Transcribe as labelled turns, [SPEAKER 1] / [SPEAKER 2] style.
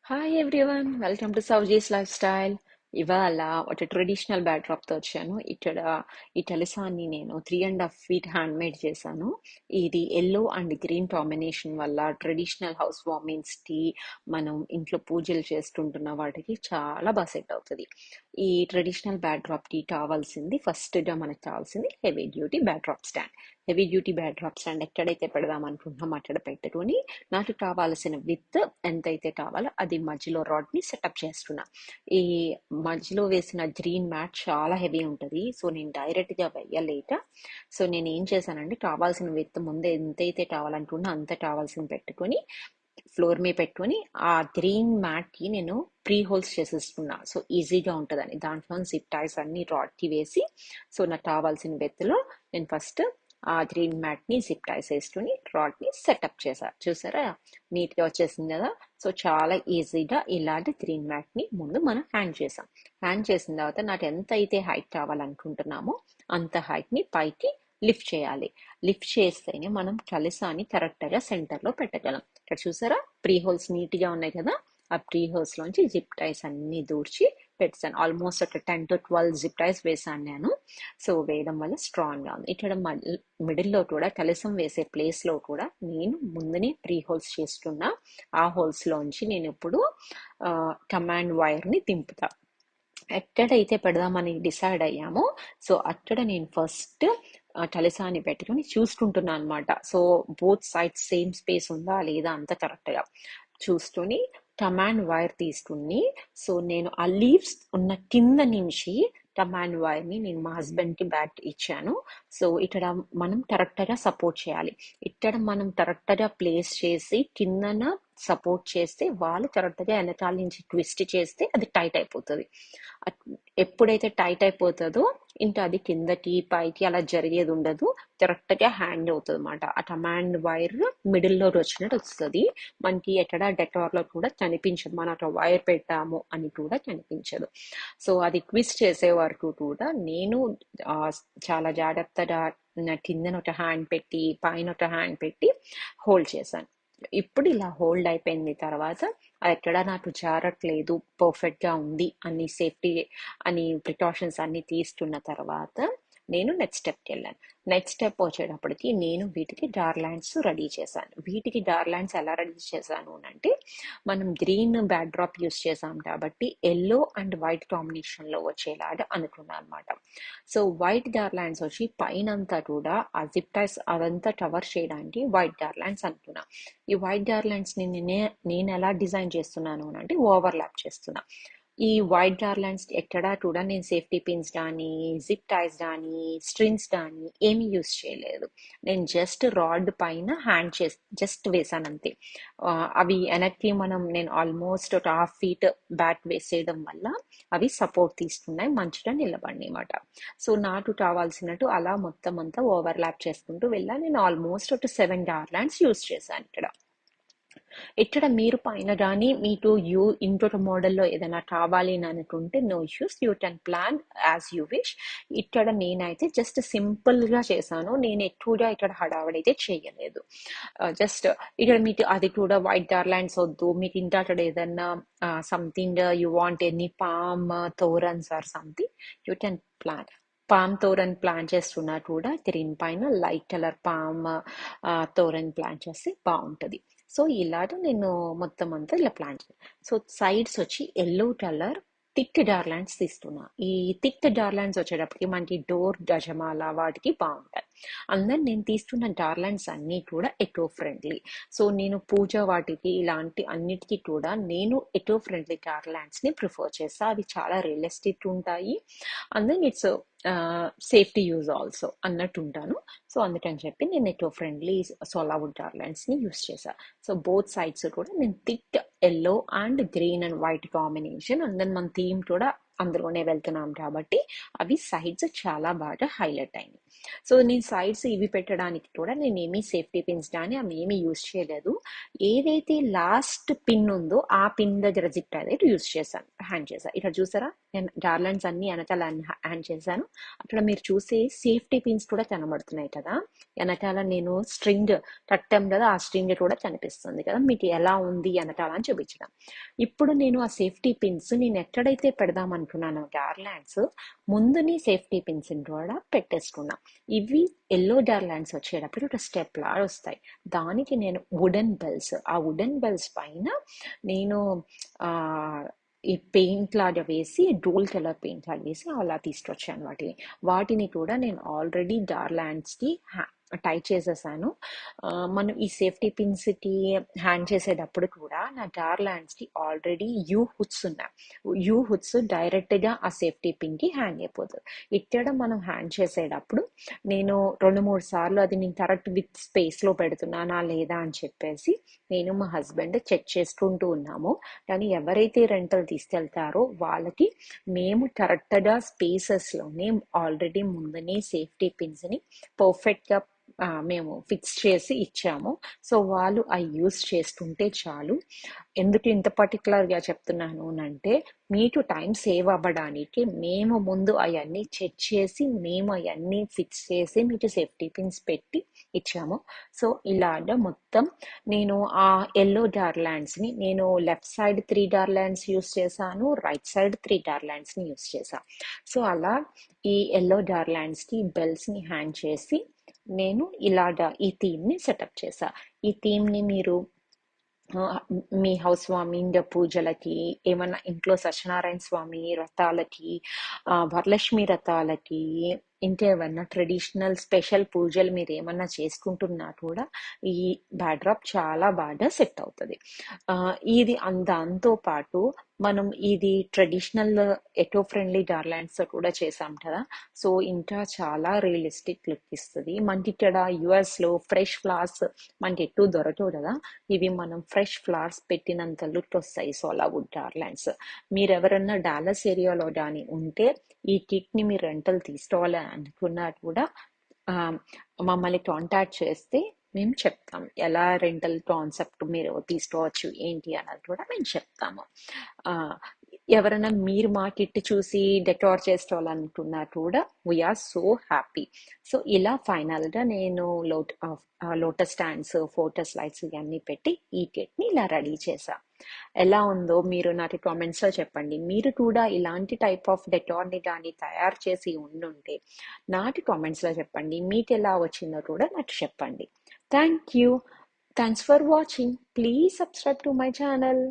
[SPEAKER 1] Hi everyone, welcome to Sowji's lifestyle. ఇవాళ ఒక traditional బ్యాక్డ్రాప్తో వచ్చాను. ఇక్కడ ఈ టెలిసాన్ని నేను 3.5 feet హ్యాండ్ మేడ్ చేశాను. ఇది ఎల్లో అండ్ గ్రీన్ కాంబినేషన్ వల్ల ట్రెడిషనల్ హౌస్ వార్మింగ్స్కి, మనం ఇంట్లో పూజలు చేస్తుంటున్న వాటికి చాలా బాగా సెట్ అవుతుంది. ఈ ట్రెడిషనల్ బ్యాక్డ్రాప్కి కావాల్సింది, ఫస్ట్గా మనకు కావాల్సింది heavy duty backdrop stand. Heavy duty backdrop stand ఎక్కడైతే పెడదాం అనుకుంటున్నాం అక్కడ పెట్టుకొని, నాకు కావాల్సిన విత్ ఎంతైతే కావాలో అది మధ్యలో రాడ్ని సెటప్ చేస్తున్నా. ఈ మధ్యలో వేసిన గ్రీన్ మ్యాట్ చాలా హెవీ ఉంటుంది, సో నేను డైరెక్ట్గా వేయలేక, సో నేను ఏం చేశానంటే కావాల్సిన విత్ ముందే ఎంతైతే కావాలనుకున్నా అంత కావాల్సిన పెట్టుకొని ఫ్లోర్ మీద పెట్టుకొని ఆ గ్రీన్ మ్యాట్కి నేను ప్రీ హోల్స్ చేసేస్తున్నా. సో ఈజీగా ఉంటుందని దాంట్లో జిప్ టైస్ అన్ని రాడ్కి వేసి, సో నాకు కావాల్సిన వెత్తులో నేను ఫస్ట్ ఆ గ్రీన్ మ్యాట్ని జిప్ టైస్ వేసుకుని రాడ్ని సెటప్ చూసారా, నీట్గా వచ్చేసింది కదా. సో చాలా ఈజీగా ఇలాంటి గ్రీన్ మ్యాట్ని ముందు మనం హ్యాంగ్ చేసాం. హ్యాంగ్ చేసిన తర్వాత నాకు ఎంత అయితే హైట్ కావాలనుకుంటున్నామో అంత హైట్ని పైకి లిఫ్ట్ చేయాలి. లిఫ్ట్ చేస్తేనే మనం కలసాన్ని కరెక్ట్గా సెంటర్లో పెట్టగలం. ఇక్కడ చూసారా, ప్రీ హోల్స్ నీట్గా ఉన్నాయి కదా. ఆ ప్రీ హోల్స్ లోంచి జిప్ టైస్ అన్ని దూర్చి పెట్టాను. ఆల్మోస్ట్ ఒక 10 to 12 జిప్ టైస్ వేసాను నేను. సో వేయడం వల్ల స్ట్రాంగ్గా ఉంది. ఇక్కడ మిడిల్లో కూడా కలసం వేసే ప్లేస్లో కూడా నేను ముందునే ప్రీ హోల్స్ చేస్తున్నా. ఆ హోల్స్లోంచి నేను ఇప్పుడు కమాండ్ వైర్ని దింపుతా. ఎక్కడైతే పెడదామని డిసైడ్ అయ్యామో, సో అక్కడ నేను ఫస్ట్ కలసాన్ని పెట్టుకుని చూసుకుంటున్నాను అనమాట. So both sides same space ఉందా లేదా అంత కరెక్ట్గా చూసుకొని కమాండ్ వైర్ తీసుకుని, సో నేను ఆ లీవ్స్ ఉన్న కింద నుంచి కమాండ్ వైర్ని నేను మా హస్బెండ్కి బ్యాక్ ఇచ్చాను. సో ఇక్కడ మనం కరెక్ట్గా సపోర్ట్ చేయాలి. ఇక్కడ మనం కరెక్ట్గా ప్లేస్ చేసి కిందన సపోర్ట్ చేస్తే వాళ్ళు కరెక్ట్గా వెనకాల నుంచి ట్విస్ట్ చేస్తే అది టైట్ అయిపోతుంది. ఎప్పుడైతే టైట్ అయిపోతుందో ఇంకా అది కిందకి పైకి అలా జరిగేది ఉండదు, కరెక్ట్గా హ్యాండ్ అవుతుంది అనమాట. ఆ కమాండ్ వైర్ మిడిల్లో వచ్చినట్టు వస్తుంది. మనకి ఎక్కడ డెటార్లో కూడా కనిపించదు, మనం అట్లా వైర్ పెట్టాము అని కూడా కనిపించదు. సో అది ట్విస్ట్ చేసే వరకు కూడా నేను చాలా జాగ్రత్తగా నా కిందన ఒక హ్యాండ్ పెట్టి పైన ఒక హ్యాండ్ పెట్టి హోల్డ్ చేశాను. ఇప్పుడు ఇలా హోల్డ్ అయిపోయింది తర్వాత ఎక్కడ నాకు జారట్లేదు, పర్ఫెక్ట్గా ఉంది అని సేఫ్టీ అని ప్రికాషన్స్ అన్ని తీసుకున్న తర్వాత నేను నెక్స్ట్ స్టెప్కి వెళ్ళాను. నెక్స్ట్ స్టెప్ వచ్చేటప్పటికి నేను వీటికి డార్లాండ్స్ రెడీ చేశాను. వీటికి డార్లాండ్స్ ఎలా రెడీ చేశాను అంటే, మనం గ్రీన్ బ్యాక్డ్రాప్ యూస్ చేసాం కాబట్టి ఎల్లో అండ్ వైట్ కాంబినేషన్లో వచ్చేలాగా అనుకున్నాను అనమాట. సో వైట్ డార్లాండ్స్ వచ్చి పైనంతా కూడా ఆ జిప్ టైస్ అదంతా కవర్ చేయడానికి వైట్ డార్లాండ్స్ అనుకున్నా. ఈ వైట్ డార్లాండ్స్ని నేను ఎలా డిజైన్ చేస్తున్నాను అంటే ఓవర్లాప్ చేస్తున్నా. ఈ వైట్ గార్లాండ్స్ ఎక్కడా కూడా నేను సేఫ్టీ పిన్స్ కానీ జిప్ టైస్ కానీ స్ట్రింగ్స్ కానీ ఏమీ యూస్ చేయలేదు. నేను జస్ట్ రాడ్ పైన హ్యాండ్ చేసి జస్ట్ వేసాను అంతే. అవి వెనక్కి నేను ఆల్మోస్ట్ ఒక 1/2 feet బ్యాక్ వేసేయడం వల్ల అవి సపోర్ట్ తీసుకున్నాయి, మంచిగా నిలబడి అనమాట. సో నాకు కావాల్సినట్టు అలా మొత్తం అంతా ఓవర్లాప్ చేసుకుంటూ వెళ్ళా. నేను ఆల్మోస్ట్ ఒక 7 గార్లాండ్స్ యూస్ చేశాను ఇక్కడ. ఇక్కడ మీరు పైన కానీ మీకు ఇంకొక మోడల్లో ఏదైనా కావాలి అని అనుకుంటే no issues, you can plan as you wish. ఇక్కడ నేనైతే జస్ట్ సింపుల్గా చేశాను. నేను ఎక్కువగా ఇక్కడ హడావడైతే చేయలేదు. జస్ట్ ఇక్కడ మీకు అది కూడా వైట్ గార్లాండ్స్ వద్దు, మీకు ఇంకా అక్కడ ఏదన్నా something you want any palm torans or something, you can plan. Palm toran plan చేస్తున్నా కూడా గ్రీన్ పైన light colour palm toran plan చేస్తే బాగుంటుంది. సో ఇలాగ నేను మొత్తం అంతా ఇలా ప్లాన్ చేయాలి. సో సైడ్స్ వచ్చి ఎల్లో కలర్ థిక్ డార్లాండ్స్ తీస్తున్నా. ఈ థిక్ డార్లాండ్స్ వచ్చేటప్పటికి మనకి డోర్ గజమాల వాటికి బాగుంటాయి. అందరు నేను తీస్తున్న డార్లాండ్స్ అన్నీ కూడా ఎకో ఫ్రెండ్లీ. సో నేను పూజ వాటికి ఇలాంటి అన్నిటికీ కూడా నేను ఎకో ఫ్రెండ్లీ డార్లాండ్స్ని ప్రిఫర్ చేస్తా. అవి చాలా రియలిస్టిక్ ఉంటాయి, and then it's safety use also అన్నట్టు ఉంటాను. సో అందుకని చెప్పి నేను ఎకో ఫ్రెండ్లీ సోలావుడ్ డార్లాండ్స్ని యూస్ చేశాను. సో బోత్ సైడ్స్ కూడా నేను thick yellow and green and white combination, and then మన థీమ్ కూడా అందులోనే వెళ్తున్నాం కాబట్టి అవి సైడ్స్ చాలా బాగా హైలైట్ అయినాయి. సో నేను సైడ్స్ ఇవి పెట్టడానికి కూడా నేను ఏమీ సేఫ్టీ పిన్స్ కానీ అవి ఏమీ యూజ్ చేయలేదు. ఏదైతే లాస్ట్ పిన్ ఉందో ఆ పిన్ దగ్గర జిప్ అనేది యూజ్ చేశాను, హ్యాండ్ చేశాను. ఇక్కడ చూసారా, నేను గార్లాండ్స్ అన్ని వెనకాల హ్యాండ్ చేశాను. అక్కడ మీరు చూసే సేఫ్టీ పిన్స్ కూడా కనబడుతున్నాయి కదా, వెనకాల నేను స్ట్రింగ్ కట్టాం కదా, ఆ స్ట్రింగ్ కూడా కనిపిస్తుంది కదా, మీకు ఎలా ఉంది వెనకాల అని చూపించడం. ఇప్పుడు నేను ఆ సేఫ్టీ పిన్స్ నేను ఎక్కడైతే పెడదాం అనుకున్నాను గార్లాండ్స్, ముందుని సేఫ్టీ పిన్స్ కూడా పెట్టేసుకున్నా. ఇవి ఎల్లో గార్లాండ్స్ వచ్చేటప్పుడు ఒక స్టెప్ లా వస్తాయి. దానికి నేను వుడెన్ బెల్స్, ఆ వుడెన్ బెల్స్ పైన నేను ఆ ఈ పెయింట్ లాగా వేసి, డోల్ కలర్ పెయింట్ లాగా వేసి అలా తీసుకొచ్చాను వాటిని కూడా నేను ఆల్రెడీ గార్లాండ్స్ కి టై చేసేసాను. మనం ఈ సేఫ్టీ పిన్స్ కి హ్యాండ్ చేసేటప్పుడు కూడా నా గార్లాండ్స్ కి ఆల్రెడీ యూ హుడ్స్ ఉన్నాయి. యూ హుడ్స్ డైరెక్ట్ గా ఆ సేఫ్టీ పిన్ కి హ్యాంగ్ అయిపోతుంది. ఇక్కడ మనం హ్యాండ్ చేసేటప్పుడు నేను 2-3 సార్లు అది నేను కరెక్ట్ విత్ స్పేస్ లో పెడుతున్నానా లేదా అని చెప్పేసి నేను మా హస్బెండ్ చెక్ చేసుకుంటూ ఉన్నాము. కానీ ఎవరైతే రెంటల్ తీసుకెళ్తారో వాళ్ళకి మేము కరెక్ట్ గా స్పేసెస్ లోనే ఆల్రెడీ ముందునే సేఫ్టీ పిన్స్ ని పర్ఫెక్ట్ గా మేము ఫిక్స్ చేసి ఇచ్చాము. సో వాళ్ళు అవి యూస్ చేసుకుంటే చాలు. ఎందుకు ఇంత పర్టికులర్గా చెప్తున్నాను అంటే, మీకు టైం సేవ్ అవ్వడానికి మేము ముందు అవన్నీ చెక్ చేసి మేము అవన్నీ ఫిక్స్ చేసి మీకు సేఫ్టీ పిన్స్ పెట్టి ఇచ్చాము. సో ఇలాగా మొత్తం నేను ఆ ఎల్లో గార్లాండ్స్ని నేను లెఫ్ట్ సైడ్ 3 గార్లాండ్స్ యూస్ చేశాను, రైట్ సైడ్ 3 గార్లాండ్స్ని యూస్ చేశాను. సో అలా ఈ ఎల్లో గార్లాండ్స్కి బెల్స్ని హ్యాంగ్ చేసి నేను ఇలాగా ఈ థీమ్ని సెటప్ చేశా. ఈ థీమ్ని మీరు మీ హౌస్ వార్మింగ్ పూజలకి, ఏమన్నా ఇంట్లో సత్యనారాయణ స్వామి వ్రతాలకి, వరలక్ష్మి వ్రతాలకి, ఇంకేమన్నా ట్రెడిషనల్ స్పెషల్ పూజలు మీరు ఏమన్నా చేసుకుంటున్నా కూడా ఈ బ్యాక్డ్రాప్ చాలా బాగా సెట్ అవుతుంది. ఇది దాంతో పాటు మనం ఇది ట్రెడిషనల్ ఎకో ఫ్రెండ్లీ గార్లాండ్స్ కూడా చేసాం కదా, సో ఇంకా చాలా రియలిస్టిక్ లుక్ ఇస్తుంది. మనకి ఇక్కడ యుఎస్ లో ఫ్రెష్ ఫ్లవర్స్ మనకి ఎక్కువ దొరకవు కదా, ఇవి మనం ఫ్రెష్ ఫ్లవర్స్ పెట్టినంత లుక్ వస్తాయి సోలావుడ్ గార్లాండ్స్. మీరు ఎవరన్నా డాలస్ ఏరియాలో కానీ ఉంటే ఈ కిట్ ని మీరు రెంటల్ తీసుకోవాలని అనుకున్నా కూడా మమ్మల్ని కాంటాక్ట్ చేస్తే మేము చెప్తాం ఎలా రెంటల్ కాన్సెప్ట్ మీరు తీసుకోవచ్చు ఏంటి అన్నది కూడా మేము చెప్తాము. ఎవరైనా మీరు మా కిట్ చూసి డెకార్ చేసుకోవాలనుకున్నా కూడా వీఆర్ సో హ్యాపీ. సో ఇలా ఫైనల్గా నేను లోటస్ స్టాండ్స్, ఫోటో స్లైడ్స్ ఇవన్నీ పెట్టి ఈ కిట్ని ఇలా రెడీ చేశా. ఎలా ఉందో మీరు నాకు కామెంట్స్లో చెప్పండి. మీరు కూడా ఇలాంటి టైప్ ఆఫ్ డెకార్ని కానీ తయారు చేసి ఉండుంటే నాకు కామెంట్స్లో చెప్పండి. మీకు ఎలా వచ్చిందో కూడా నాకు చెప్పండి. Thank you. Thanks for watching. Please subscribe to my channel.